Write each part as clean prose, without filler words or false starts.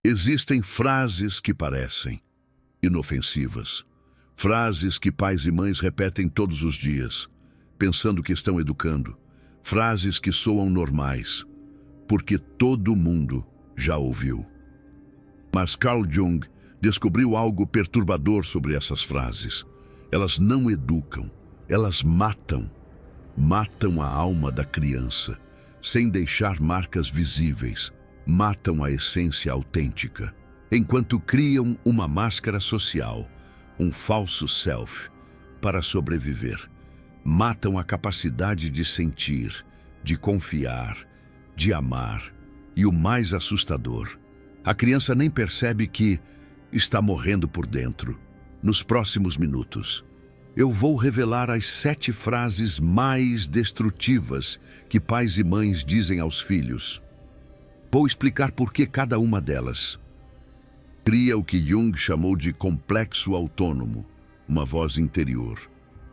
Existem frases que parecem inofensivas, frases que pais e mães repetem todos os dias, pensando que estão educando, frases que soam normais, porque todo mundo já ouviu. Mas Carl Jung descobriu algo perturbador sobre essas frases. Elas não educam, elas matam. Matam a alma da criança, sem deixar marcas visíveis. Matam a essência autêntica, enquanto criam uma máscara social, um falso self, para sobreviver. Matam a capacidade de sentir, de confiar, de amar. E o mais assustador, a criança nem percebe que está morrendo por dentro. Nos próximos minutos, eu vou revelar as 7 frases mais destrutivas que pais e mães dizem aos filhos. Vou explicar por que cada uma delas cria o que Jung chamou de complexo autônomo, uma voz interior,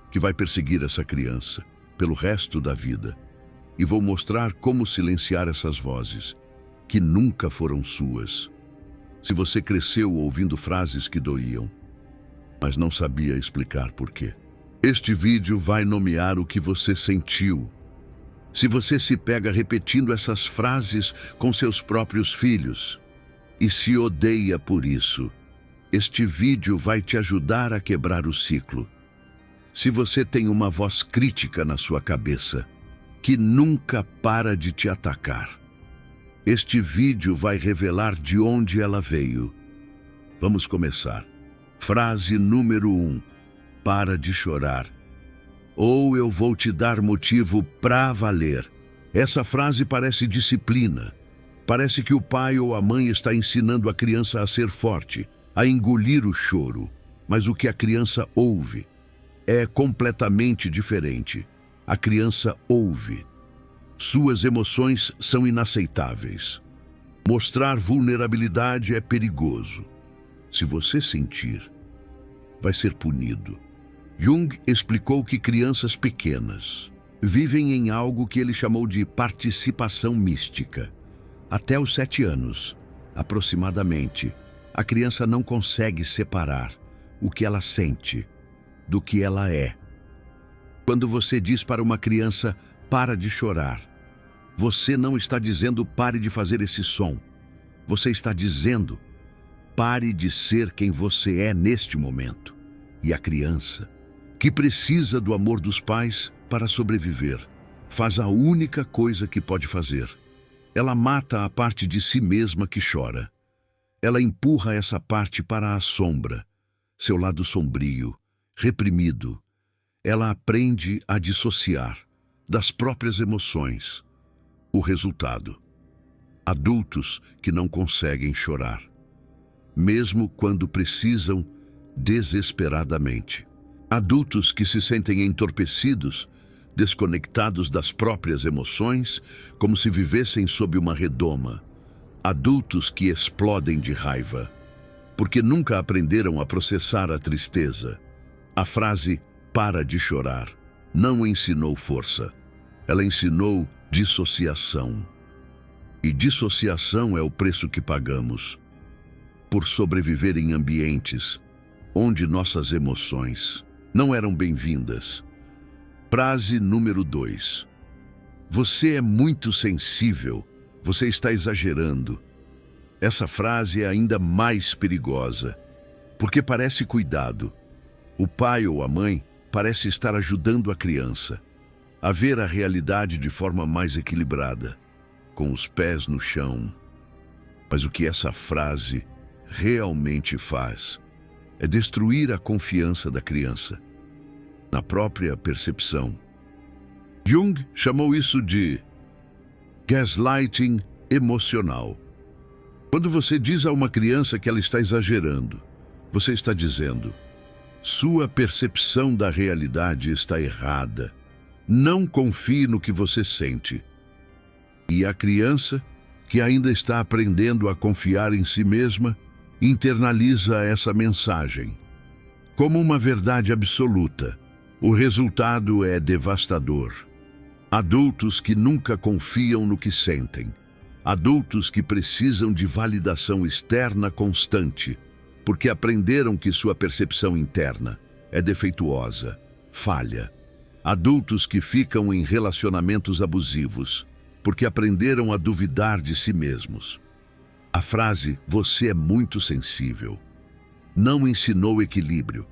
que vai perseguir essa criança pelo resto da vida. E vou mostrar como silenciar essas vozes, que nunca foram suas. Se você cresceu ouvindo frases que doíam, mas não sabia explicar por quê, este vídeo vai nomear o que você sentiu. Se você se pega repetindo essas frases com seus próprios filhos e se odeia por isso, este vídeo vai te ajudar a quebrar o ciclo. Se você tem uma voz crítica na sua cabeça, que nunca para de te atacar, este vídeo vai revelar de onde ela veio. Vamos começar. Frase número 1. Para de chorar. Ou eu vou te dar motivo pra valer. Essa frase parece disciplina. Parece que o pai ou a mãe está ensinando a criança a ser forte, a engolir o choro. Mas o que a criança ouve é completamente diferente. A criança ouve. Suas emoções são inaceitáveis. Mostrar vulnerabilidade é perigoso. Se você sentir, vai ser punido. Jung explicou que crianças pequenas vivem em algo que ele chamou de participação mística. Até os 7 anos, aproximadamente, a criança não consegue separar o que ela sente do que ela é. Quando você diz para uma criança, para de chorar, você não está dizendo pare de fazer esse som. Você está dizendo, pare de ser quem você é neste momento. E a criança, que precisa do amor dos pais para sobreviver, faz a única coisa que pode fazer. Ela mata a parte de si mesma que chora. Ela empurra essa parte para a sombra, seu lado sombrio, reprimido. Ela aprende a dissociar das próprias emoções. O resultado: adultos que não conseguem chorar, mesmo quando precisam desesperadamente. Adultos que se sentem entorpecidos, desconectados das próprias emoções, como se vivessem sob uma redoma. Adultos que explodem de raiva, porque nunca aprenderam a processar a tristeza. A frase, para de chorar, não ensinou força. Ela ensinou dissociação. E dissociação é o preço que pagamos por sobreviver em ambientes onde nossas emoções não eram bem-vindas. Frase número 2. Você é muito sensível, você está exagerando. Essa frase é ainda mais perigosa, porque parece cuidado. O pai ou a mãe parece estar ajudando a criança a ver a realidade de forma mais equilibrada, com os pés no chão. Mas o que essa frase realmente faz é destruir a confiança da criança na própria percepção. Jung chamou isso de gaslighting emocional. Quando você diz a uma criança que ela está exagerando, você está dizendo, sua percepção da realidade está errada. Não confie no que você sente. E a criança, que ainda está aprendendo a confiar em si mesma, internaliza essa mensagem como uma verdade absoluta. O resultado é devastador. Adultos que nunca confiam no que sentem, Adultos que precisam de validação externa constante, porque aprenderam que sua percepção interna é defeituosa, falha. Adultos que ficam em relacionamentos abusivos, porque aprenderam a duvidar de si mesmos. A frase "você é muito sensível" não ensinou equilíbrio.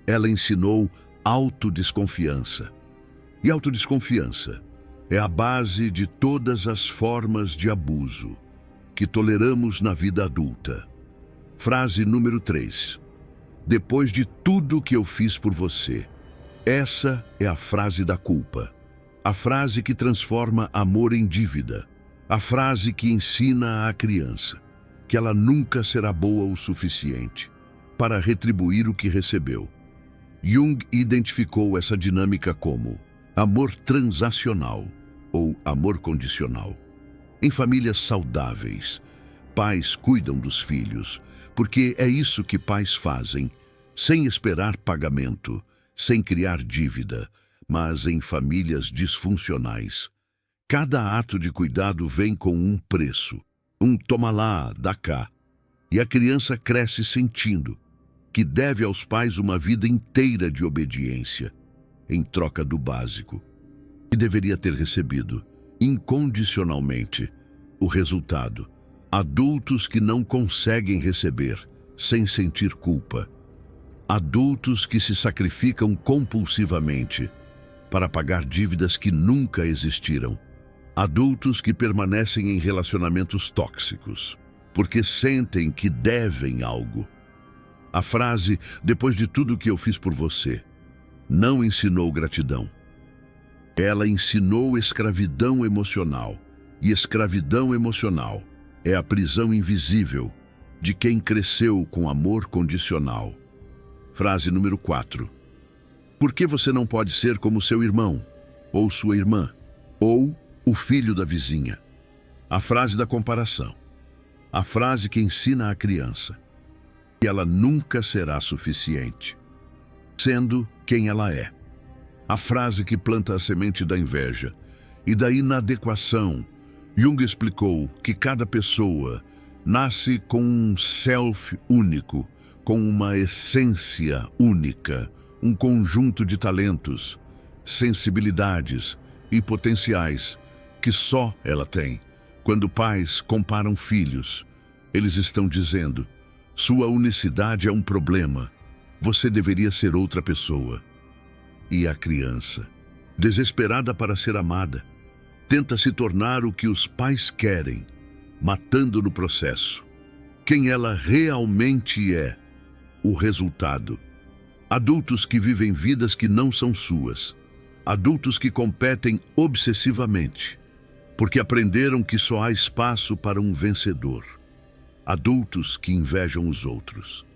Ela ensinou autodesconfiança. E autodesconfiança é a base de todas as formas de abuso que toleramos na vida adulta. Frase número 3. Depois de tudo que eu fiz por você. Essa é a frase da culpa. A frase que transforma amor em dívida. A frase que ensina à criança que ela nunca será boa o suficiente para retribuir o que recebeu. Jung identificou essa dinâmica como amor transacional ou amor condicional. Em famílias saudáveis, pais cuidam dos filhos, porque é isso que pais fazem, sem esperar pagamento, sem criar dívida, mas em famílias disfuncionais. Cada ato de cuidado vem com um preço, um toma lá, dá cá, e a criança cresce sentindo que deve aos pais uma vida inteira de obediência, em troca do básico, que deveria ter recebido, incondicionalmente. O resultado: adultos que não conseguem receber, sem sentir culpa. Adultos que se sacrificam compulsivamente para pagar dívidas que nunca existiram. Adultos que permanecem em relacionamentos tóxicos, porque sentem que devem algo. A frase "depois de tudo que eu fiz por você" não ensinou gratidão. Ela ensinou escravidão emocional. E escravidão emocional é a prisão invisível de quem cresceu com amor condicional. Frase número 4. Por que você não pode ser como seu irmão, ou sua irmã, ou o filho da vizinha? A frase da comparação. A frase que ensina à criança que ela nunca será suficiente, sendo quem ela é. A frase que planta a semente da inveja e da inadequação. Jung explicou que cada pessoa nasce com um self único, com uma essência única, um conjunto de talentos, sensibilidades e potenciais que só ela tem. Quando pais comparam filhos, eles estão dizendo: sua unicidade é um problema, você deveria ser outra pessoa. E a criança, desesperada para ser amada, tenta se tornar o que os pais querem, matando no processo quem ela realmente é. O resultado: adultos que vivem vidas que não são suas, adultos que competem obsessivamente, porque aprenderam que só há espaço para um vencedor. Adultos que invejam os outros,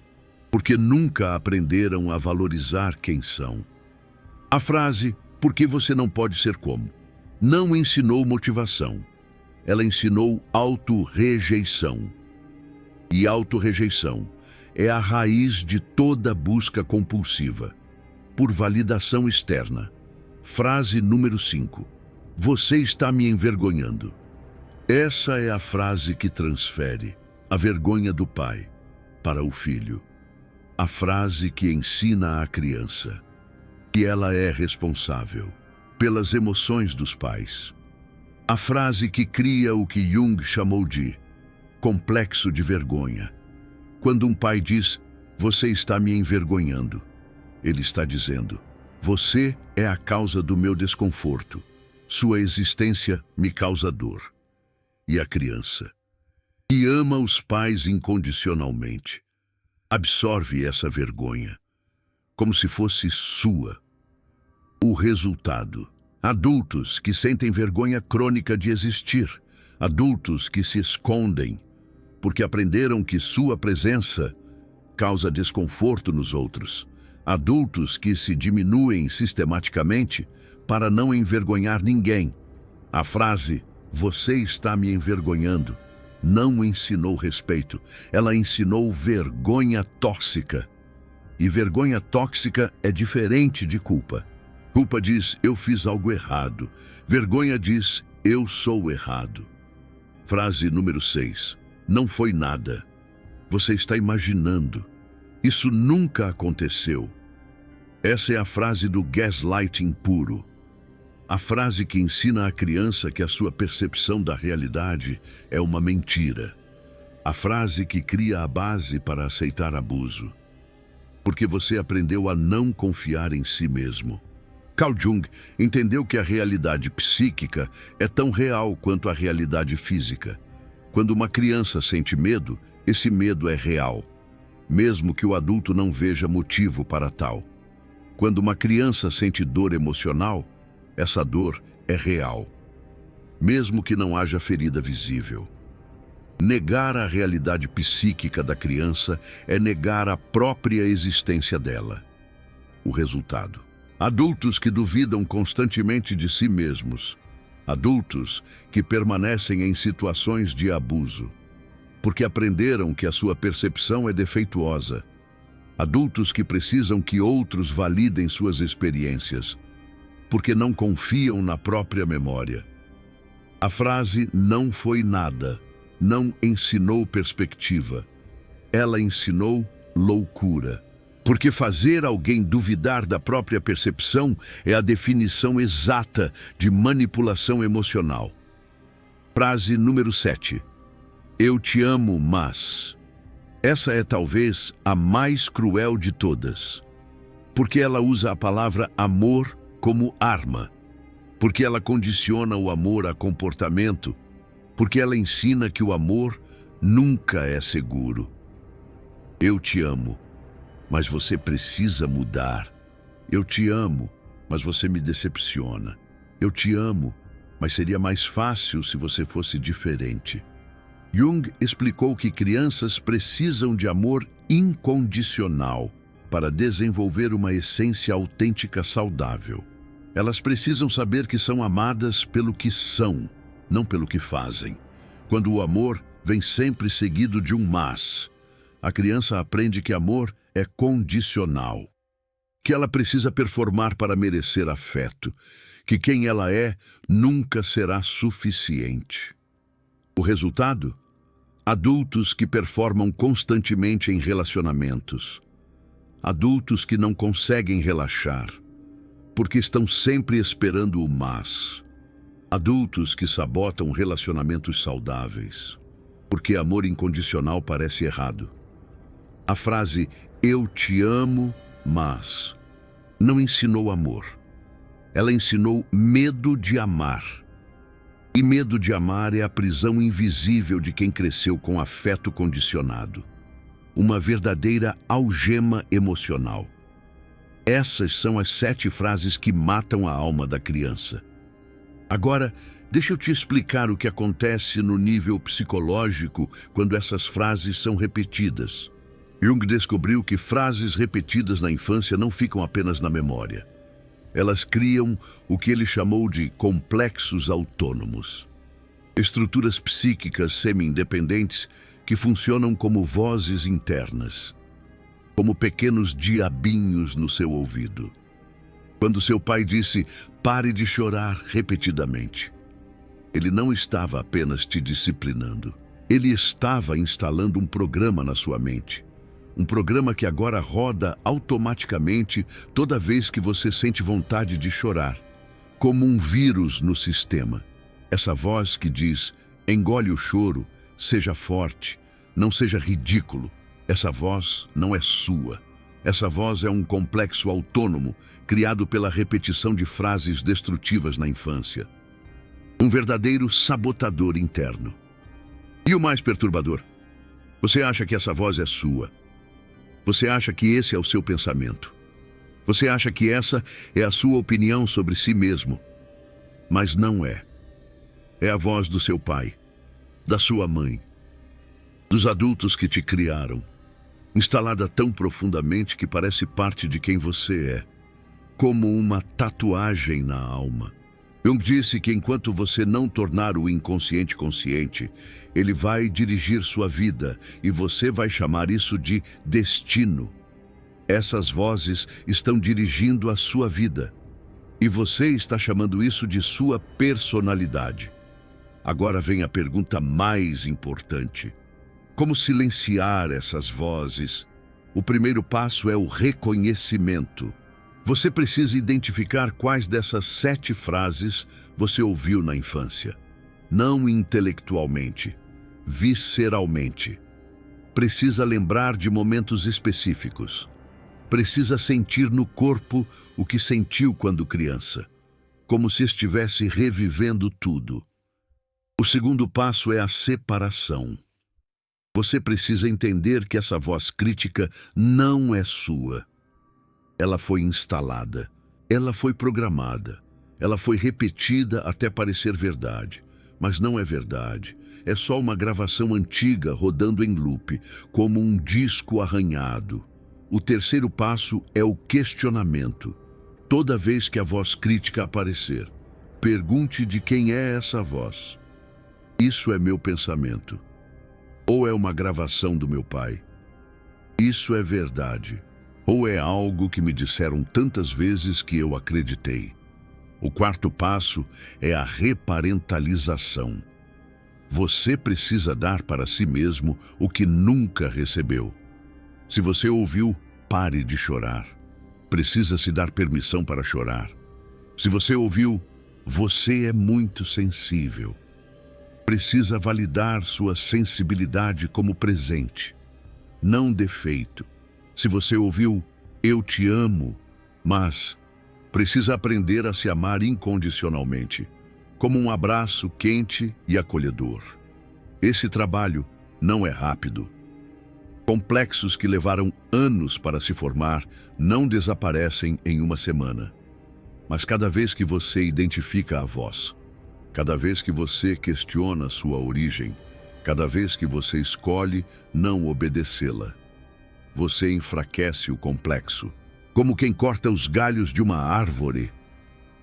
porque nunca aprenderam a valorizar quem são. A frase "por que você não pode ser como" não ensinou motivação. Ela ensinou autorrejeição. E autorrejeição é a raiz de toda busca compulsiva por validação externa. Frase número 5. Você está me envergonhando. Essa é a frase que transfere a vergonha do pai para o filho. A frase que ensina à criança que ela é responsável pelas emoções dos pais. A frase que cria o que Jung chamou de complexo de vergonha. Quando um pai diz: você está me envergonhando, ele está dizendo: você é a causa do meu desconforto. Sua existência me causa dor. E a criança, que ama os pais incondicionalmente, absorve essa vergonha como se fosse sua. O resultado: adultos que sentem vergonha crônica de existir, adultos que se escondem porque aprenderam que sua presença causa desconforto nos outros, adultos que se diminuem sistematicamente para não envergonhar ninguém. A frase "você está me envergonhando" não ensinou respeito, ela ensinou vergonha tóxica. E vergonha tóxica é diferente de culpa. Culpa diz: eu fiz algo errado. Vergonha diz: eu sou errado. Frase número 6. Não foi nada. Você está imaginando. Isso nunca aconteceu. Essa é a frase do gaslighting puro. A frase que ensina à criança que a sua percepção da realidade é uma mentira. A frase que cria a base para aceitar abuso. Porque você aprendeu a não confiar em si mesmo. Carl Jung entendeu que a realidade psíquica é tão real quanto a realidade física. Quando uma criança sente medo, esse medo é real, mesmo que o adulto não veja motivo para tal. Quando uma criança sente dor emocional, essa dor é real, mesmo que não haja ferida visível. Negar a realidade psíquica da criança é negar a própria existência dela. O resultado: adultos que duvidam constantemente de si mesmos. Adultos que permanecem em situações de abuso, porque aprenderam que a sua percepção é defeituosa. Adultos que precisam que outros validem suas experiências, porque não confiam na própria memória. A frase "não foi nada" não ensinou perspectiva. Ela ensinou loucura. Porque fazer alguém duvidar da própria percepção é a definição exata de manipulação emocional. Frase número 7. Eu te amo, mas... Essa é talvez a mais cruel de todas. Porque ela usa a palavra amor como arma. Porque ela condiciona o amor a comportamento. Porque ela ensina que o amor nunca é seguro. Eu te amo, mas você precisa mudar. Eu te amo, mas você me decepciona. Eu te amo, mas seria mais fácil se você fosse diferente. Jung explicou que crianças precisam de amor incondicional para desenvolver uma essência autêntica saudável. Elas precisam saber que são amadas pelo que são, não pelo que fazem. Quando o amor vem sempre seguido de um mas, a criança aprende que amor é condicional, que ela precisa performar para merecer afeto, que quem ela é nunca será suficiente. O resultado? Adultos que performam constantemente em relacionamentos. Adultos que não conseguem relaxar, porque estão sempre esperando o mas. Adultos que sabotam relacionamentos saudáveis, porque amor incondicional parece errado. A frase "eu te amo, mas" não ensinou amor. Ela ensinou medo de amar. E medo de amar é a prisão invisível de quem cresceu com afeto condicionado. Uma verdadeira algema emocional. Essas são as 7 frases que matam a alma da criança. Agora, deixa eu te explicar o que acontece no nível psicológico quando essas frases são repetidas. Jung descobriu que frases repetidas na infância não ficam apenas na memória. Elas criam o que ele chamou de complexos autônomos. Estruturas psíquicas semi-independentes que funcionam como vozes internas, como pequenos diabinhos no seu ouvido. Quando seu pai disse "pare de chorar" repetidamente, ele não estava apenas te disciplinando. Ele estava instalando um programa na sua mente. Um programa que agora roda automaticamente toda vez que você sente vontade de chorar, como um vírus no sistema. Essa voz que diz "engole o choro, seja forte, não seja ridículo". Essa voz não é sua. Essa voz é um complexo autônomo criado pela repetição de frases destrutivas na infância. Um verdadeiro sabotador interno. E o mais perturbador? Você acha que essa voz é sua. Você acha que esse é o seu pensamento. Você acha que essa é a sua opinião sobre si mesmo. Mas não é. É a voz do seu pai, da sua mãe, dos adultos que te criaram, instalada tão profundamente que parece parte de quem você é, como uma tatuagem na alma. Jung disse que enquanto você não tornar o inconsciente consciente, ele vai dirigir sua vida e você vai chamar isso de destino. Essas vozes estão dirigindo a sua vida e você está chamando isso de sua personalidade. Agora vem a pergunta mais importante. Como silenciar essas vozes? O primeiro passo é o reconhecimento. Você precisa identificar quais dessas 7 frases você ouviu na infância. Não intelectualmente, visceralmente. Precisa lembrar de momentos específicos. Precisa sentir no corpo o que sentiu quando criança, como se estivesse revivendo tudo. O segundo passo é a separação. Você precisa entender que essa voz crítica não é sua. Ela foi instalada, ela foi programada, ela foi repetida até parecer verdade. Mas não é verdade. É só uma gravação antiga rodando em loop, como um disco arranhado. O terceiro passo é o questionamento. Toda vez que a voz crítica aparecer, pergunte de quem é essa voz. Isso é meu pensamento. Ou é uma gravação do meu pai? Isso é verdade. Ou é algo que me disseram tantas vezes que eu acreditei? O quarto passo é a reparentalização. Você precisa dar para si mesmo o que nunca recebeu. Se você ouviu, pare de chorar. Precisa se dar permissão para chorar. Se você ouviu, você é muito sensível. Precisa validar sua sensibilidade como presente, não defeito. Se você ouviu, eu te amo, mas precisa aprender a se amar incondicionalmente, como um abraço quente e acolhedor. Esse trabalho não é rápido. Complexos que levaram anos para se formar não desaparecem em uma semana. Mas cada vez que você identifica a voz, cada vez que você questiona sua origem, cada vez que você escolhe não obedecê-la, você enfraquece o complexo, como quem corta os galhos de uma árvore.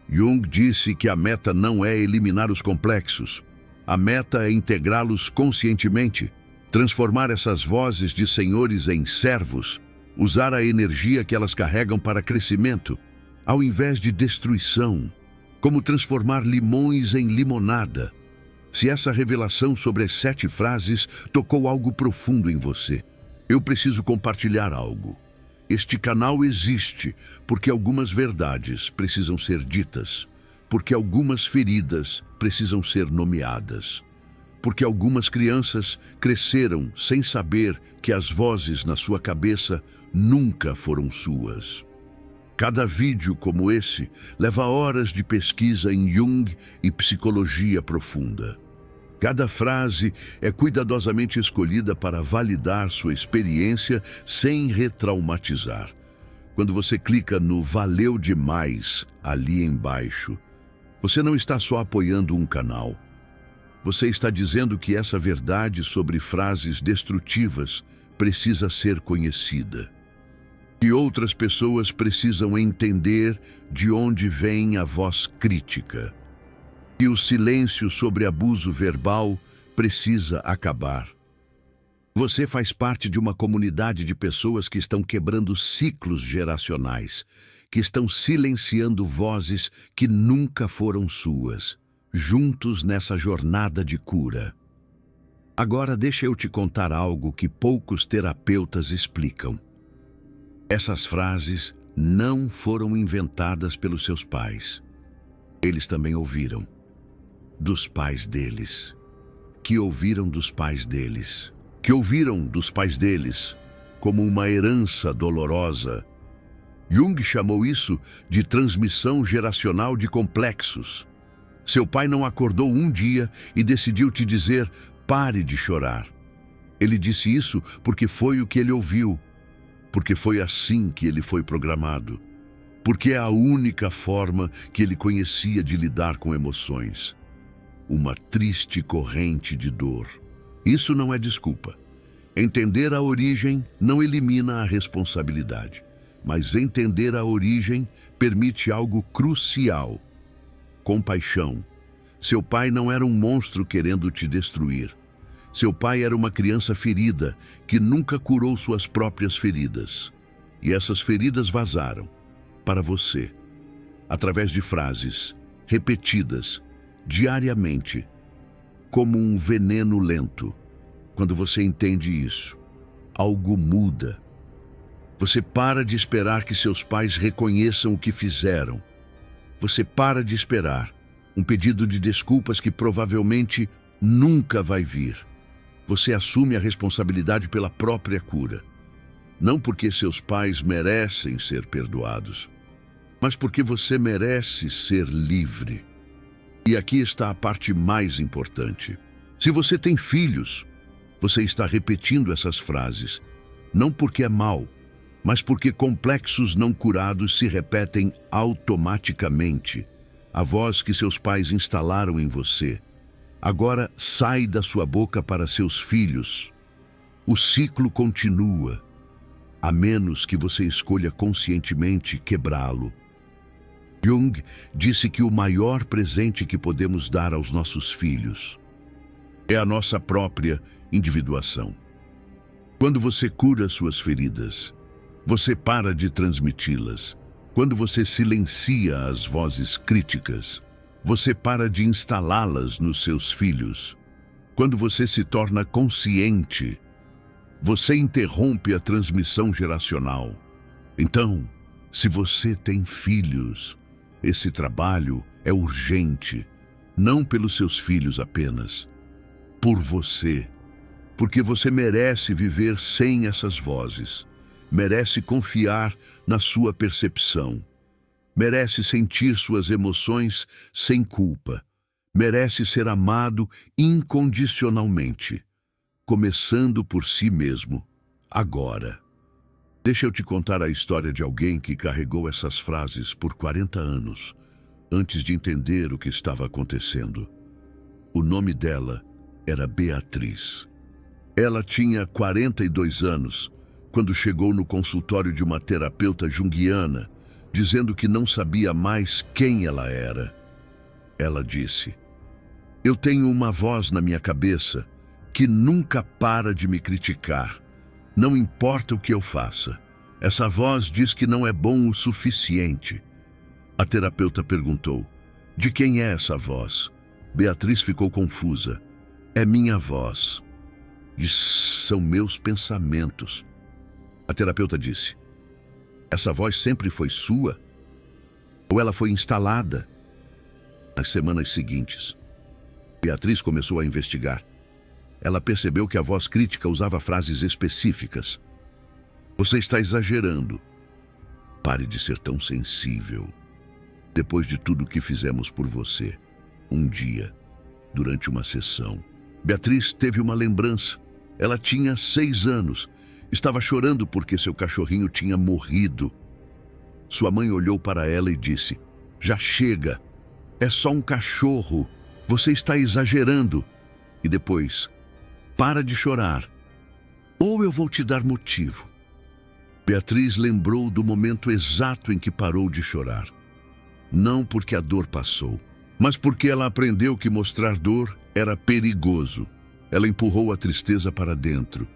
Jung disse que a meta não é eliminar os complexos. A meta é integrá-los conscientemente, transformar essas vozes de senhores em servos, usar a energia que elas carregam para crescimento, ao invés de destruição, como transformar limões em limonada. Se essa revelação sobre as 7 frases tocou algo profundo em você, eu preciso compartilhar algo. Este canal existe porque algumas verdades precisam ser ditas, porque algumas feridas precisam ser nomeadas, porque algumas crianças cresceram sem saber que as vozes na sua cabeça nunca foram suas. Cada vídeo como esse leva horas de pesquisa em Jung e psicologia profunda. Cada frase é cuidadosamente escolhida para validar sua experiência sem retraumatizar. Quando você clica no "Valeu demais" ali embaixo, você não está só apoiando um canal. Você está dizendo que essa verdade sobre frases destrutivas precisa ser conhecida. E outras pessoas precisam entender de onde vem a voz crítica. E o silêncio sobre abuso verbal precisa acabar. Você faz parte de uma comunidade de pessoas que estão quebrando ciclos geracionais, que estão silenciando vozes que nunca foram suas, juntos nessa jornada de cura. Agora deixa eu te contar algo que poucos terapeutas explicam. Essas frases não foram inventadas pelos seus pais. Eles também ouviram dos pais deles, que ouviram dos pais deles, que ouviram dos pais deles, como uma herança dolorosa. Jung chamou isso de transmissão geracional de complexos. Seu pai não acordou um dia e decidiu te dizer: pare de chorar. Ele disse isso porque foi o que ele ouviu, porque foi assim que ele foi programado, porque é a única forma que ele conhecia de lidar com emoções. Uma triste corrente de dor. Isso não é desculpa. Entender a origem não elimina a responsabilidade, mas entender a origem permite algo crucial: compaixão. Seu pai não era um monstro querendo te destruir. Seu pai era uma criança ferida que nunca curou suas próprias feridas. E essas feridas vazaram para você, através de frases repetidas diariamente. como um veneno lento. Quando você entende isso, algo muda. Você para de esperar que seus pais reconheçam o que fizeram. Você para de esperar um pedido de desculpas que provavelmente nunca vai vir. Você assume a responsabilidade pela própria cura. Não porque seus pais merecem ser perdoados, mas porque você merece ser livre. E aqui está a parte mais importante. Se você tem filhos, você está repetindo essas frases, não porque é mal, mas porque complexos não curados se repetem automaticamente. A voz que seus pais instalaram em você agora sai da sua boca para seus filhos. O ciclo continua, a menos que você escolha conscientemente quebrá-lo. Jung disse que o maior presente que podemos dar aos nossos filhos é a nossa própria individuação. Quando você cura suas feridas, você para de transmiti-las. Quando você silencia as vozes críticas, você para de instalá-las nos seus filhos. Quando você se torna consciente, você interrompe a transmissão geracional. Então, se você tem filhos, esse trabalho é urgente, não pelos seus filhos apenas, por você, porque você merece viver sem essas vozes, merece confiar na sua percepção, merece sentir suas emoções sem culpa, merece ser amado incondicionalmente, começando por si mesmo, agora. Deixa eu te contar a história de alguém que carregou essas frases por 40 anos, antes de entender o que estava acontecendo. O nome dela era Beatriz. Ela tinha 42 anos, quando chegou no consultório de uma terapeuta junguiana, dizendo que não sabia mais quem ela era. Ela disse: "Eu tenho uma voz na minha cabeça que nunca para de me criticar. Não importa o que eu faça. Essa voz diz que não é bom o suficiente." A terapeuta perguntou: "De quem é essa voz?" Beatriz ficou confusa. "É minha voz. E são meus pensamentos." A terapeuta disse: "Essa voz sempre foi sua? Ou ela foi instalada?" Nas semanas seguintes, Beatriz começou a investigar. Ela percebeu que a voz crítica usava frases específicas. "Você está exagerando. Pare de ser tão sensível. Depois de tudo que fizemos por você." Um dia, durante uma sessão, Beatriz teve uma lembrança. Ela tinha 6 anos. Estava chorando porque seu cachorrinho tinha morrido. Sua mãe olhou para ela e disse: "Já chega. É só um cachorro. Você está exagerando." E depois: "Para de chorar, ou eu vou te dar motivo." Beatriz lembrou do momento exato em que parou de chorar. Não porque a dor passou, mas porque ela aprendeu que mostrar dor era perigoso. Ela empurrou a tristeza para dentro,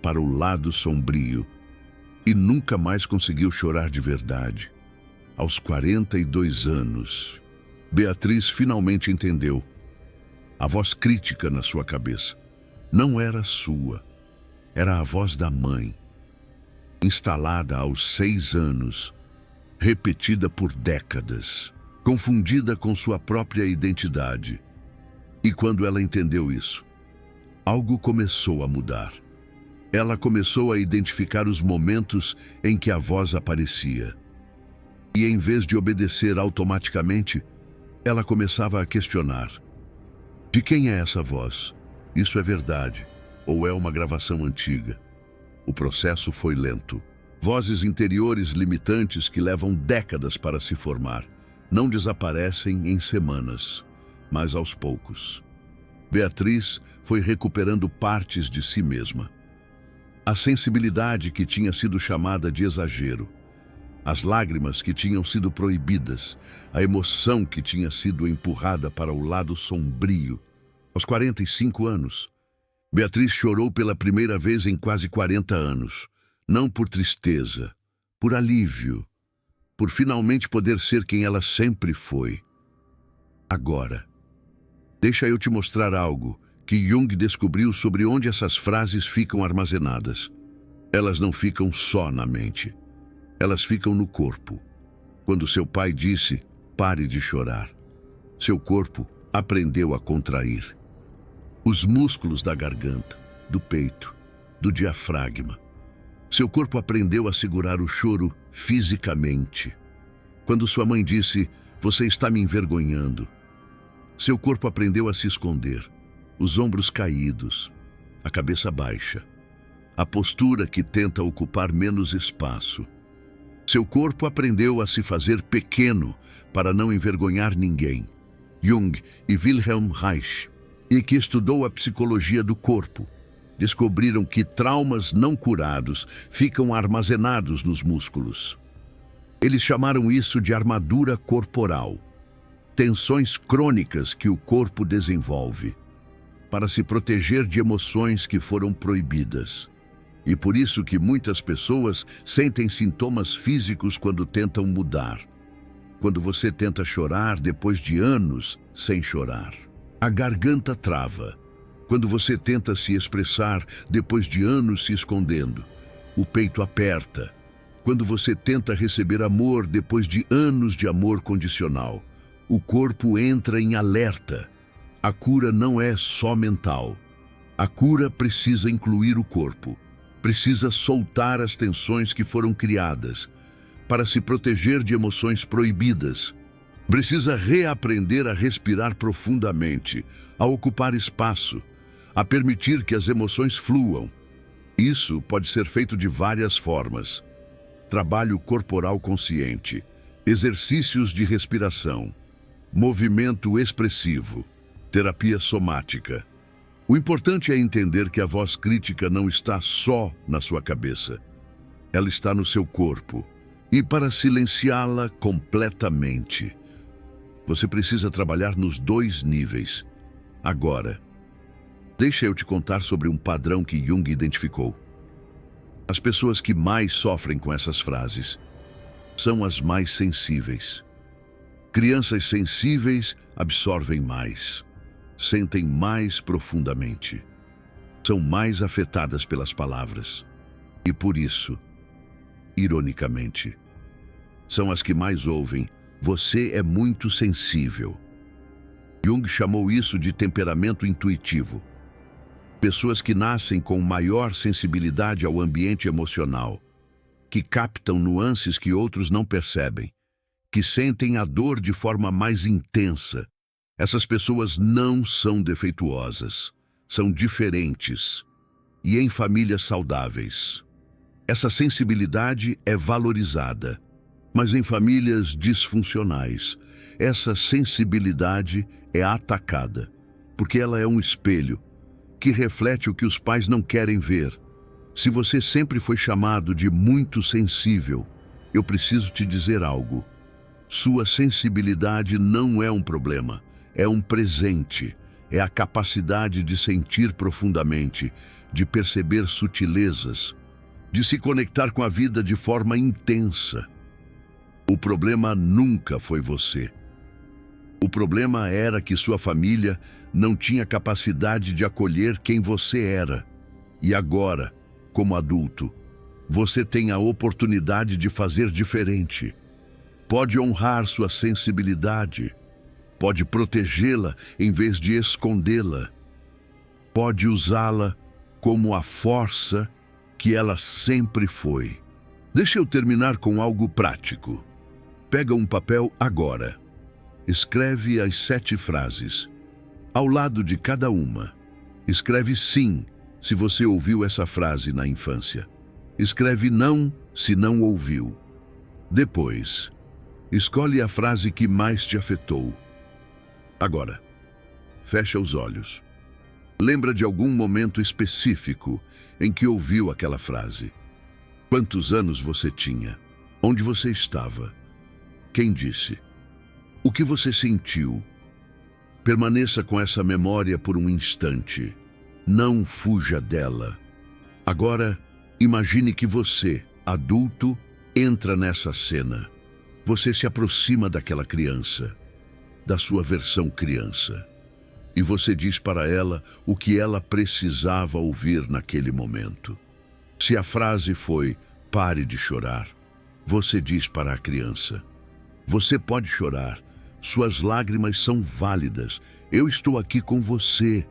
para o lado sombrio, e nunca mais conseguiu chorar de verdade. Aos 42 anos, Beatriz finalmente entendeu. A voz crítica na sua cabeça não era sua, era a voz da mãe, instalada aos 6 anos, repetida por décadas, confundida com sua própria identidade. E quando ela entendeu isso, algo começou a mudar. Ela começou a identificar os momentos em que a voz aparecia. E em vez de obedecer automaticamente, ela começava a questionar: de quem é essa voz? Isso é verdade, ou é uma gravação antiga? O processo foi lento. Vozes interiores limitantes que levam décadas para se formar não desaparecem em semanas, mas aos poucos. Beatriz foi recuperando partes de si mesma. A sensibilidade que tinha sido chamada de exagero, as lágrimas que tinham sido proibidas, a emoção que tinha sido empurrada para o lado sombrio. Aos 45 anos, Beatriz chorou pela primeira vez em quase 40 anos, não por tristeza, por alívio, por finalmente poder ser quem ela sempre foi. Agora, Deixa eu te mostrar algo que Jung descobriu sobre onde essas frases ficam armazenadas. Elas não ficam só na mente. Elas ficam no corpo. Quando seu pai disse, pare de chorar, seu corpo aprendeu a contrair. Os músculos da garganta, do peito, do diafragma. Seu corpo aprendeu a segurar o choro fisicamente. Quando sua mãe disse, você está me envergonhando, seu corpo aprendeu a se esconder, os ombros caídos, a cabeça baixa, a postura que tenta ocupar menos espaço. Seu corpo aprendeu a se fazer pequeno para não envergonhar ninguém. Jung e Wilhelm Reich, e que estudou a psicologia do corpo, descobriram que traumas não curados ficam armazenados nos músculos. Eles chamaram isso de armadura corporal, tensões crônicas que o corpo desenvolve para se proteger de emoções que foram proibidas. E por isso que muitas pessoas sentem sintomas físicos quando tentam mudar. Quando você tenta chorar depois de anos sem chorar. A garganta trava. Quando você tenta se expressar depois de anos se escondendo. O peito aperta. Quando você tenta receber amor depois de anos de amor condicional. O corpo entra em alerta. A cura não é só mental. A cura precisa incluir o corpo. Precisa soltar as tensões que foram criadas para se proteger de emoções proibidas. Precisa reaprender a respirar profundamente, a ocupar espaço, a permitir que as emoções fluam. Isso pode ser feito de várias formas. Trabalho corporal consciente, exercícios de respiração, movimento expressivo, terapia somática. O importante é entender que a voz crítica não está só na sua cabeça. Ela está no seu corpo. E para silenciá-la completamente, você precisa trabalhar nos 2 níveis. Agora, deixa eu te contar sobre um padrão que Jung identificou. As pessoas que mais sofrem com essas frases são as mais sensíveis. Crianças sensíveis absorvem mais. Sentem mais profundamente. São mais afetadas pelas palavras. E por isso, ironicamente, são as que mais ouvem, você é muito sensível. Jung chamou isso de temperamento intuitivo. Pessoas que nascem com maior sensibilidade ao ambiente emocional, que captam nuances que outros não percebem, que sentem a dor de forma mais intensa. Essas pessoas não são defeituosas, são diferentes e em famílias saudáveis. Essa sensibilidade é valorizada, mas em famílias disfuncionais, essa sensibilidade é atacada, porque ela é um espelho que reflete o que os pais não querem ver. Se você sempre foi chamado de muito sensível, eu preciso te dizer algo. Sua sensibilidade não é um problema. É um presente, é a capacidade de sentir profundamente, de perceber sutilezas, de se conectar com a vida de forma intensa. O problema nunca foi você. O problema era que sua família não tinha capacidade de acolher quem você era. E agora, como adulto, você tem a oportunidade de fazer diferente. Pode honrar sua sensibilidade. Pode protegê-la em vez de escondê-la. Pode usá-la como a força que ela sempre foi. Deixa eu terminar com algo prático. Pega um papel agora. Escreve as 7 frases. Ao lado de cada uma, escreve sim, se você ouviu essa frase na infância. Escreve não, se não ouviu. Depois, escolhe a frase que mais te afetou. Agora, fecha os olhos. Lembra de algum momento específico em que ouviu aquela frase. Quantos anos você tinha? Onde você estava? Quem disse? O que você sentiu? Permaneça com essa memória por um instante. Não fuja dela. Agora, imagine que você, adulto, entra nessa cena. Você se aproxima daquela criança, da sua versão criança. e você diz para ela o que ela precisava ouvir naquele momento. Se a frase foi "pare de chorar", você diz para a criança: "Você pode chorar, suas lágrimas são válidas, eu estou aqui com você".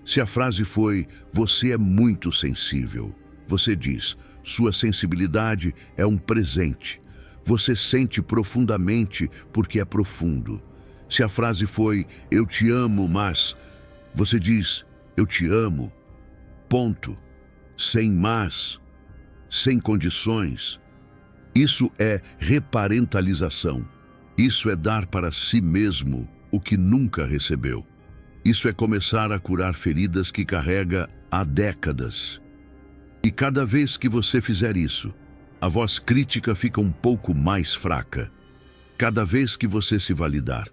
Se a frase foi "você é muito sensível", você diz: "Sua sensibilidade é um presente. Você sente profundamente porque é profundo". Se a frase foi "eu te amo, mas", você diz: "Eu te amo, ponto. Sem mas, sem condições". Isso é reparentalização. Isso é dar para si mesmo o que nunca recebeu. Isso é começar a curar feridas que carrega há décadas. E cada vez que você fizer isso, a voz crítica fica um pouco mais fraca. Cada vez que você se validar,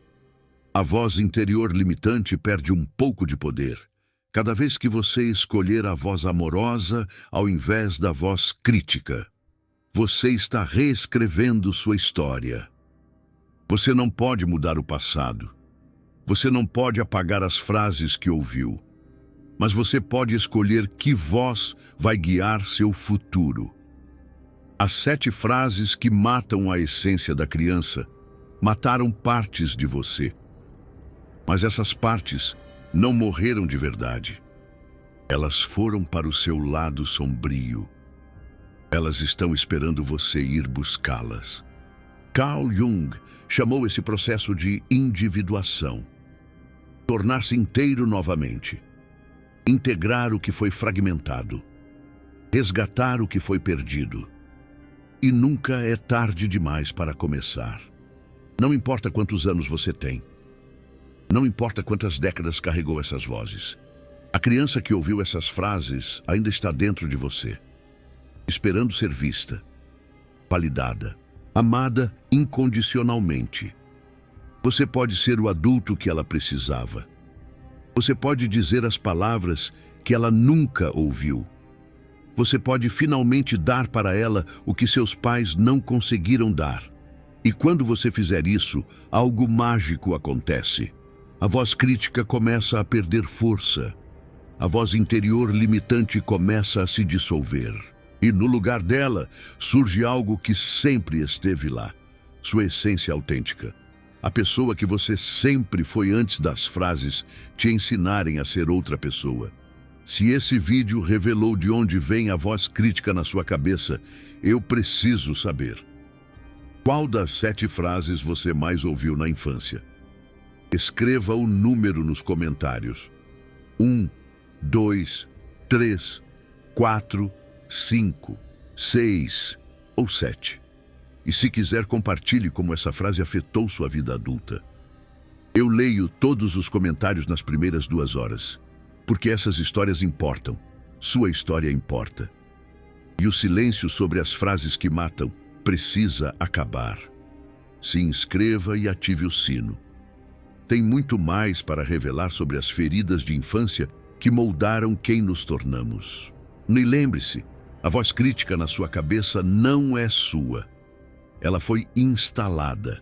a voz interior limitante perde um pouco de poder. Cada vez que você escolher a voz amorosa ao invés da voz crítica, você está reescrevendo sua história. Você não pode mudar o passado. Você não pode apagar as frases que ouviu. Mas você pode escolher que voz vai guiar seu futuro. As 7 frases que matam a essência da criança mataram partes de você. Mas essas partes não morreram de verdade. Elas foram para o seu lado sombrio. Elas estão esperando você ir buscá-las. Carl Jung chamou esse processo de individuação. Tornar-se inteiro novamente. Integrar o que foi fragmentado. Resgatar o que foi perdido. E nunca é tarde demais para começar. Não importa quantos anos você tem. Não importa quantas décadas carregou essas vozes. A criança que ouviu essas frases ainda está dentro de você, esperando ser vista, validada, amada incondicionalmente. Você pode ser o adulto que ela precisava. Você pode dizer as palavras que ela nunca ouviu. Você pode finalmente dar para ela o que seus pais não conseguiram dar. E quando você fizer isso, algo mágico acontece. A voz crítica começa a perder força. A voz interior limitante começa a se dissolver. E no lugar dela, surge algo que sempre esteve lá. Sua essência autêntica. A pessoa que você sempre foi antes das frases te ensinarem a ser outra pessoa. Se esse vídeo revelou de onde vem a voz crítica na sua cabeça, eu preciso saber. Qual das 7 frases você mais ouviu na infância? Escreva o número nos comentários. 1, 2, 3, 4, 5, 6 ou 7. E se quiser, compartilhe como essa frase afetou sua vida adulta. Eu leio todos os comentários nas primeiras 2 horas, porque essas histórias importam. Sua história importa. E o silêncio sobre as frases que matam precisa acabar. Se inscreva e ative o sino. Tem muito mais para revelar sobre as feridas de infância que moldaram quem nos tornamos. E lembre-se, a voz crítica na sua cabeça não é sua. Ela foi instalada.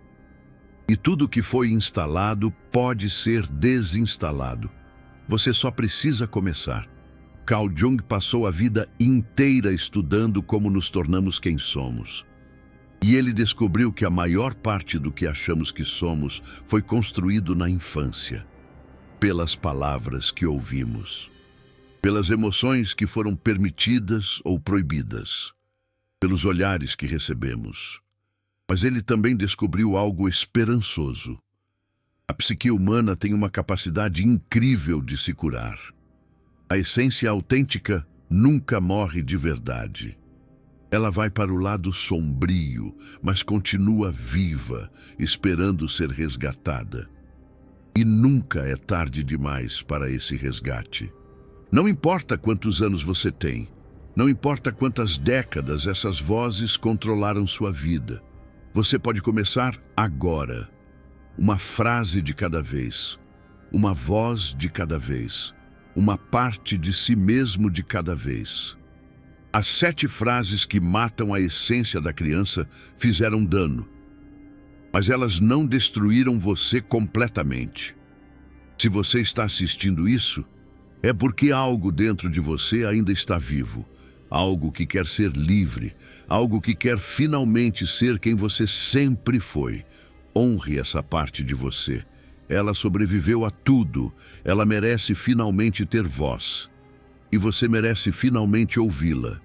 E tudo que foi instalado pode ser desinstalado. Você só precisa começar. Carl Jung passou a vida inteira estudando como nos tornamos quem somos. E ele descobriu que a maior parte do que achamos que somos foi construído na infância. Pelas palavras que ouvimos. Pelas emoções que foram permitidas ou proibidas. Pelos olhares que recebemos. Mas ele também descobriu algo esperançoso. A psique humana tem uma capacidade incrível de se curar. A essência autêntica nunca morre de verdade. Ela vai para o lado sombrio, mas continua viva, esperando ser resgatada. E nunca é tarde demais para esse resgate. Não importa quantos anos você tem, não importa quantas décadas essas vozes controlaram sua vida. Você pode começar agora. Uma frase de cada vez, uma voz de cada vez, uma parte de si mesmo de cada vez. As 7 frases que matam a essência da criança fizeram dano, mas elas não destruíram você completamente. Se você está assistindo isso, é porque algo dentro de você ainda está vivo. Algo que quer ser livre, algo que quer finalmente ser quem você sempre foi. Honre essa parte de você. Ela sobreviveu a tudo. Ela merece finalmente ter voz. E você merece finalmente ouvi-la.